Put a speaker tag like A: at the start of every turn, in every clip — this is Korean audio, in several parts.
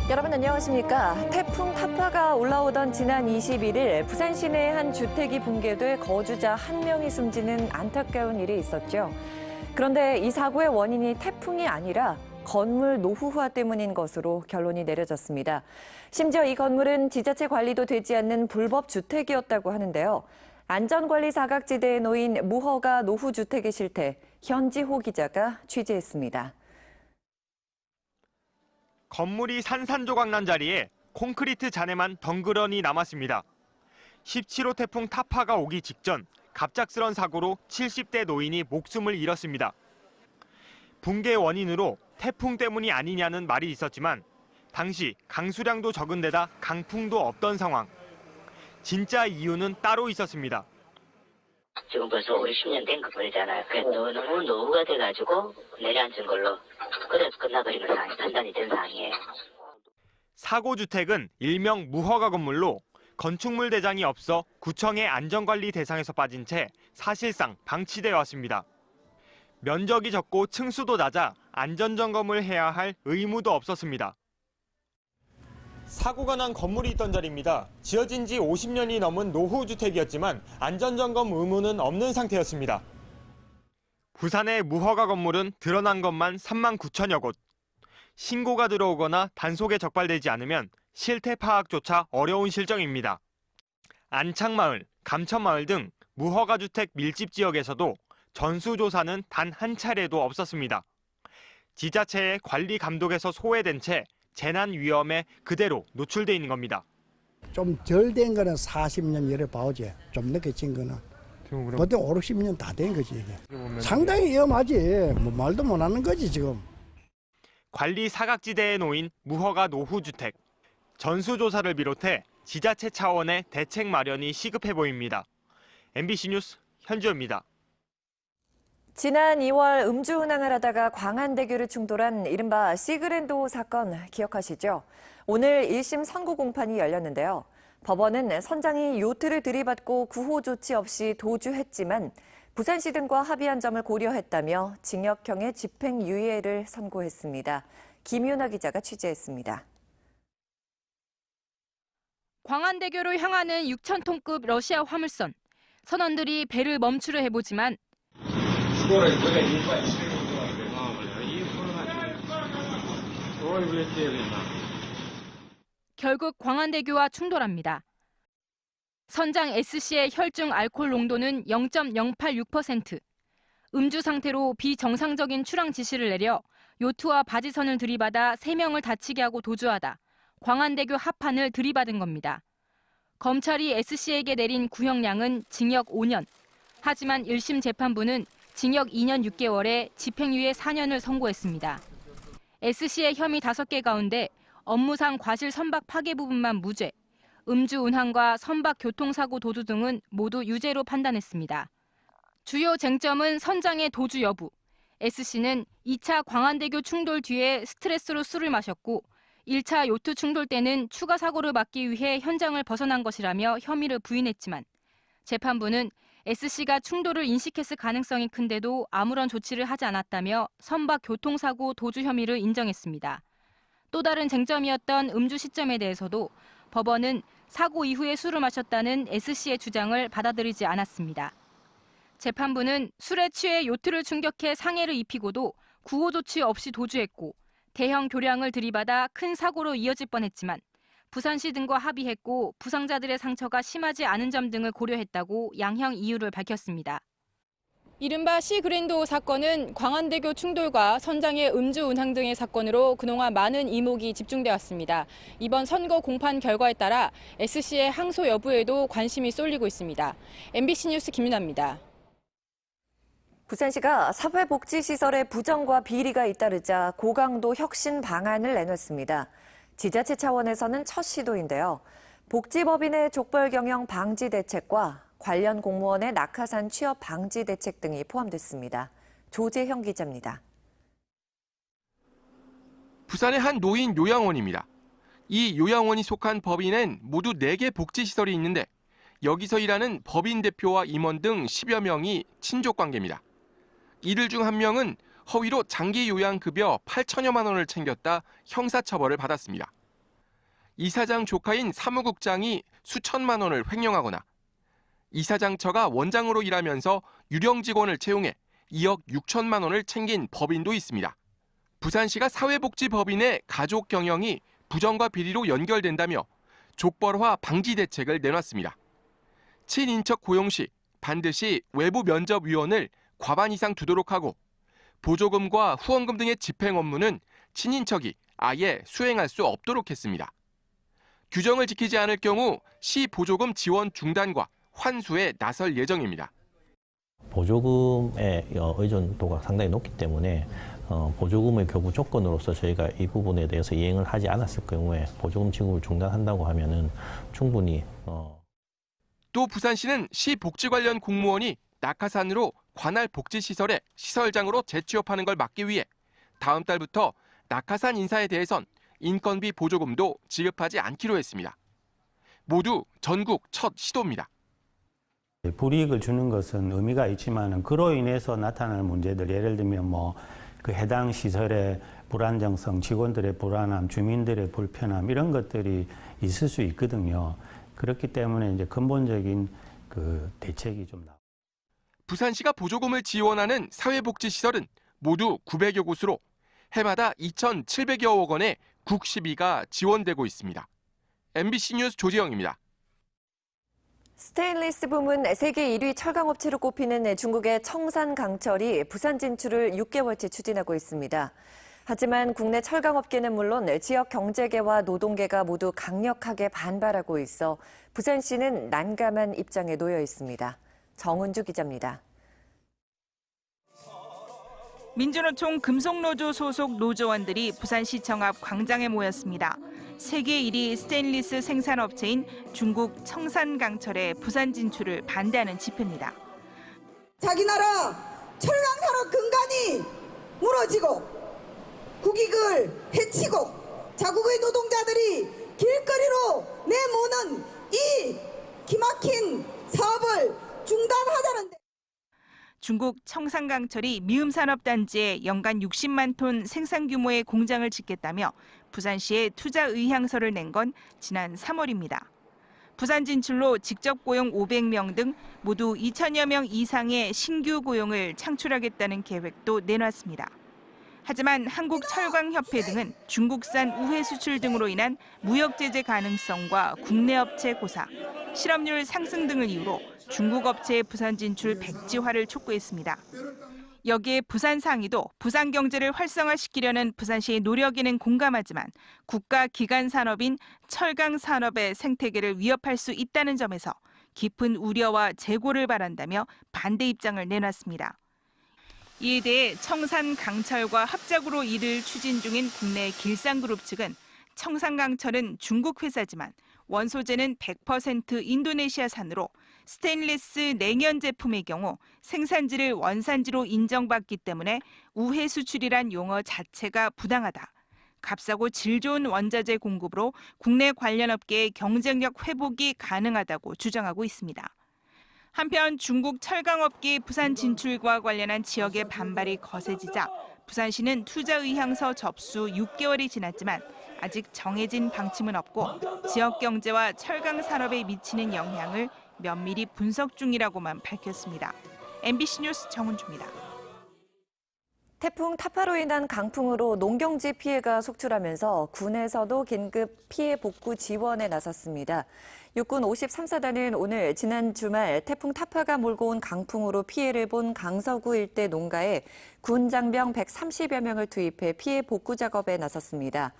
A: 여러분 안녕하십니까? 태풍 타파가 올라오던 지난 21일 부산 시내 한 주택이 붕괴돼 거주자 1명이 숨지는 안타까운 일이 있었죠. 그런데 이 사고의 원인이 태풍이 아니라 건물 노후화 때문인 것으로 결론이 내려졌습니다. 심지어 이 건물은 지자체 관리도 되지 않는 불법 주택이었다고 하는데요. 안전관리 사각지대에 놓인 무허가 노후주택의 실태, 현지호 기자가 취재했습니다.
B: 건물이 산산조각 난 자리에 콘크리트 잔해만 덩그러니 남았습니다. 17호 태풍 타파가 오기 직전 갑작스런 사고로 70대 노인이 목숨을 잃었습니다. 붕괴 원인으로 태풍 때문이 아니냐는 말이 있었지만 당시 강수량도 적은 데다 강풍도 없던 상황. 진짜 이유는 따로 있었습니다.
C: 지금 벌써 5, 60년 된 건물이잖아요. 너무 노후가 돼가지고 내려앉은 걸로 그래서 끝나버리는 상황이 판단이 된 상황이에요.
B: 사고 주택은 일명 무허가 건물로 건축물 대장이 없어 구청의 안전관리 대상에서 빠진 채 사실상 방치되어 왔습니다. 면적이 적고 층수도 낮아 안전점검을 해야 할 의무도 없었습니다. 사고가 난 건물이 있던 자리입니다. 지어진 지 50년이 넘은 노후주택이었지만 안전점검 의무는 없는 상태였습니다. 부산의 무허가 건물은 드러난 것만 3만 9천여 곳. 신고가 들어오거나 단속에 적발되지 않으면 실태 파악조차 어려운 실정입니다. 안창마을, 감천마을 등 무허가 주택 밀집 지역에서도 전수조사는 단 한 차례도 없었습니다. 지자체의 관리 감독에서 소외된 채 재난 위험에 그대로 노출돼 있는 겁니다.
D: 좀 덜 된 거는 40년 열에 봐오지. 좀 늦게 진 거는 보통 5, 60년 다 된 거지 이게. 상당히 위험하지. 뭐 말도 못하는 거지 지금.
B: 관리 사각지대에 놓인 무허가 노후주택. 전수조사를 비롯해 지자체 차원의 대책 마련이 시급해 보입니다. MBC 뉴스 현주입니다.
A: 지난 2월 음주운항을 하다가 광안대교를 충돌한 이른바 시그랜도 사건 기억하시죠? 오늘 1심 선고 공판이 열렸는데요. 법원은 선장이 요트를 들이받고 구호 조치 없이 도주했지만 부산시 등과 합의한 점을 고려했다며 징역형의 집행유예를 선고했습니다. 김윤아 기자가 취재했습니다.
E: 광안대교로 향하는 6,000톤급 러시아 화물선. 선원들이 배를 멈추려 해보지만 결국 광안대교와 충돌합니다. 선장 S씨의 혈중 알코올 농도는 0.086%. 음주 상태로 비정상적인 출항 지시를 내려 요트와 바지선을 들이받아 3명을 다치게 하고 도주하다 광안대교 하판을 들이받은 겁니다. 검찰이 S씨에게 내린 구형량은 징역 5년. 하지만 1심 재판부는 징역 2년 6개월에 집행유예 4년을 선고했습니다. S씨의 혐의 5개 가운데 업무상 과실 선박 파괴 부분만 무죄, 음주 운항과 선박 교통사고 도주 등은 모두 유죄로 판단했습니다. 주요 쟁점은 선장의 도주 여부. S씨는 2차 광안대교 충돌 뒤에 스트레스로 술을 마셨고 1차 요트 충돌 때는 추가 사고를 막기 위해 현장을 벗어난 것이라며 혐의를 부인했지만 재판부는 S씨가 충돌을 인식했을 가능성이 큰데도 아무런 조치를 하지 않았다며 선박 교통사고 도주 혐의를 인정했습니다. 또 다른 쟁점이었던 음주 시점에 대해서도 법원은 사고 이후에 술을 마셨다는 S씨의 주장을 받아들이지 않았습니다. 재판부는 술에 취해 요트를 충격해 상해를 입히고도 구호 조치 없이 도주했고 대형 교량을 들이받아 큰 사고로 이어질 뻔했지만 부산시 등과 합의했고 부상자들의 상처가 심하지 않은 점 등을 고려했다고 양형 이유를 밝혔습니다. 이른바 시그랜도 사건은 광안대교 충돌과 선장의 음주 운항 등의 사건으로 그동안 많은 이목이 집중돼 왔습니다. 이번 선고 공판 결과에 따라 S씨의 항소 여부에도 관심이 쏠리고 있습니다. MBC 뉴스 김윤아입니다.
A: 부산시가 사회복지시설의 부정과 비리가 잇따르자 고강도 혁신 방안을 내놨습니다. 지자체 차원에서는 첫 시도인데요. 복지법인의 족벌 경영 방지 대책과 관련 공무원의 낙하산 취업 방지 대책 등이 포함됐습니다. 조재형 기자입니다.
F: 부산의 한 노인 요양원입니다. 이 요양원이 속한 법인엔 모두 4개 복지시설이 있는데 여기서 일하는 법인 대표와 임원 등 10여 명이 친족 관계입니다. 이들 중 한 명은 허위로 장기 요양급여 8천여만 원을 챙겼다 형사처벌을 받았습니다. 이사장 조카인 사무국장이 수천만 원을 횡령하거나 이사장 처가 원장으로 일하면서 유령 직원을 채용해 2억 6천만 원을 챙긴 법인도 있습니다. 부산시가 사회복지법인의 가족 경영이 부정과 비리로 연결된다며 족벌화 방지 대책을 내놨습니다. 친인척 고용 시 반드시 외부 면접위원을 과반 이상 두도록 하고 보조금과 후원금 등의 집행 업무는 친인척이 아예 수행할 수 없도록 했습니다. 규정을 지키지 않을 경우 시 보조금 지원 중단과 환수에 나설 예정입니다.
G: 보조금의 의존도가 상당히 높기 때문에 보조금의 교부 조건으로서 저희가 이 부분에 대해서 이행을 하지 않았을 경우에 보조금 지급을 중단한다고 하면은 충분히
F: 또 부산시는 시 복지 관련 공무원이 낙하산으로 관할 복지시설에 시설장으로 재취업하는 걸 막기 위해 다음 달부터 낙하산 인사에 대해선 인건비 보조금도 지급하지 않기로 했습니다. 모두 전국 첫 시도입니다.
H: 불이익을 주는 것은 의미가 있지만 그로 인해서 나타날 문제들, 예를 들면 그 해당 시설의 불안정성, 직원들의 불안함, 주민들의 불편함 이런 것들이 있을 수 있거든요. 그렇기 때문에 이제 근본적인 그 대책이 좀 나옵니다.
F: 부산시가 보조금을 지원하는 사회복지시설은 모두 900여 곳으로 해마다 2,700여억 원의 국시비가 지원되고 있습니다. MBC 뉴스 조지영입니다.
A: 스테인리스 부문 세계 1위 철강업체로 꼽히는 중국의 청산강철이 부산 진출을 6개월째 추진하고 있습니다. 하지만 국내 철강업계는 물론 지역 경제계와 노동계가 모두 강력하게 반발하고 있어 부산시는 난감한 입장에 놓여 있습니다. 정은주 기자입니다.
I: 민주노총 금속노조 소속 노조원들이 부산시청 앞 광장에 모였습니다. 세계 1위 스테인리스 생산업체인 중국 청산강철의 부산 진출을 반대하는 집회입니다.
J: 자기 나라 철강산업 근간이 무너지고 국익을 해치고 자국의 노동자들이 길거리로 내모는 이 기막힌 사업을 중단하자는데
I: 중국 청산강철이 미음산업단지에 연간 60만 톤 생산 규모의 공장을 짓겠다며 부산시에 투자 의향서를 낸 건 지난 3월입니다. 부산 진출로 직접 고용 500명 등 모두 2천여 명 이상의 신규 고용을 창출하겠다는 계획도 내놨습니다. 하지만 한국철강협회 등은 중국산 우회 수출 등으로 인한 무역 제재 가능성과 국내 업체 고사, 실업률 상승 등을 이유로 중국 업체의 부산 진출 백지화를 촉구했습니다. 여기에 부산상위도 부산 경제를 활성화시키려는 부산시의 노력에는 공감하지만 국가 기간 산업인 철강 산업의 생태계를 위협할 수 있다는 점에서 깊은 우려와 재고를 바란다며 반대 입장을 내놨습니다. 이에 대해 청산강철과 합작으로 일을 추진 중인 국내 길상그룹 측은 청산강철은 중국 회사지만 원소재는 100% 인도네시아산으로 스테인리스 냉연 제품의 경우 생산지를 원산지로 인정받기 때문에 우회 수출이란 용어 자체가 부당하다. 값싸고 질 좋은 원자재 공급으로 국내 관련 업계의 경쟁력 회복이 가능하다고 주장하고 있습니다. 한편 중국 철강업계의 부산 진출과 관련한 지역의 반발이 거세지자 부산시는 투자 의향서 접수 6개월이 지났지만 아직 정해진 방침은 없고 지역 경제와 철강 산업에 미치는 영향을 면밀히 분석 중이라고만 밝혔습니다. MBC 뉴스 정은주입니다.
A: 태풍 타파로 인한 강풍으로 농경지 피해가 속출하면서 군에서도 긴급 피해 복구 지원에 나섰습니다. 육군 53사단은 오늘 지난 주말 태풍 타파가 몰고 온 강풍으로 피해를 본 강서구 일대 농가에 군 장병 130여 명을 투입해 피해 복구 작업에 나섰습니다.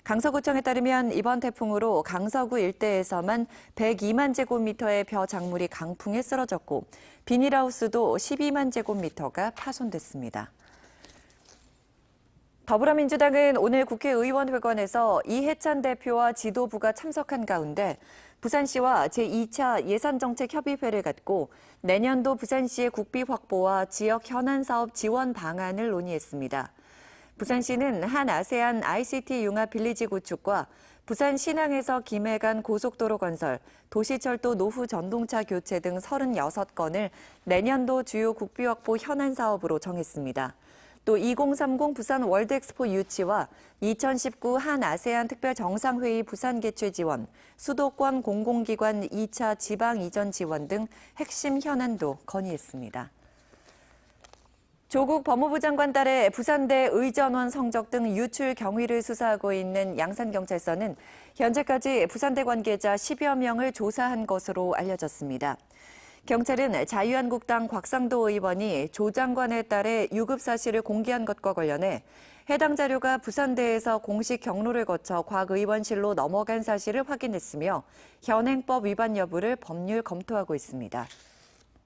A: 강서구청에 따르면 이번 태풍으로 강서구 일대에서만 102만 제곱미터의 벼 작물이 강풍에 쓰러졌고 비닐하우스도 12만 제곱미터가 파손됐습니다. 더불어민주당은 오늘 국회의원회관에서 이해찬 대표와 지도부가 참석한 가운데 부산시와 제2차 예산정책협의회를 갖고 내년도 부산시의 국비 확보와 지역 현안사업 지원 방안을 논의했습니다. 부산시는 한 아세안 ICT 융합 빌리지 구축과 부산 신항에서 김해 간 고속도로 건설, 도시철도 노후 전동차 교체 등 36건을 내년도 주요 국비 확보 현안 사업으로 정했습니다. 또 2030 부산 월드엑스포 유치와 2019 한 아세안 특별 정상회의 부산 개최 지원, 수도권 공공기관 2차 지방 이전 지원 등 핵심 현안도 건의했습니다. 조국 법무부 장관 딸의 부산대 의전원 성적 등 유출 경위를 수사하고 있는 양산경찰서는 현재까지 부산대 관계자 10여 명을 조사한 것으로 알려졌습니다. 경찰은 자유한국당 곽상도 의원이 조 장관의 딸의 유급 사실을 공개한 것과 관련해 해당 자료가 부산대에서 공식 경로를 거쳐 곽 의원실로 넘어간 사실을 확인했으며 현행법 위반 여부를 법률 검토하고 있습니다.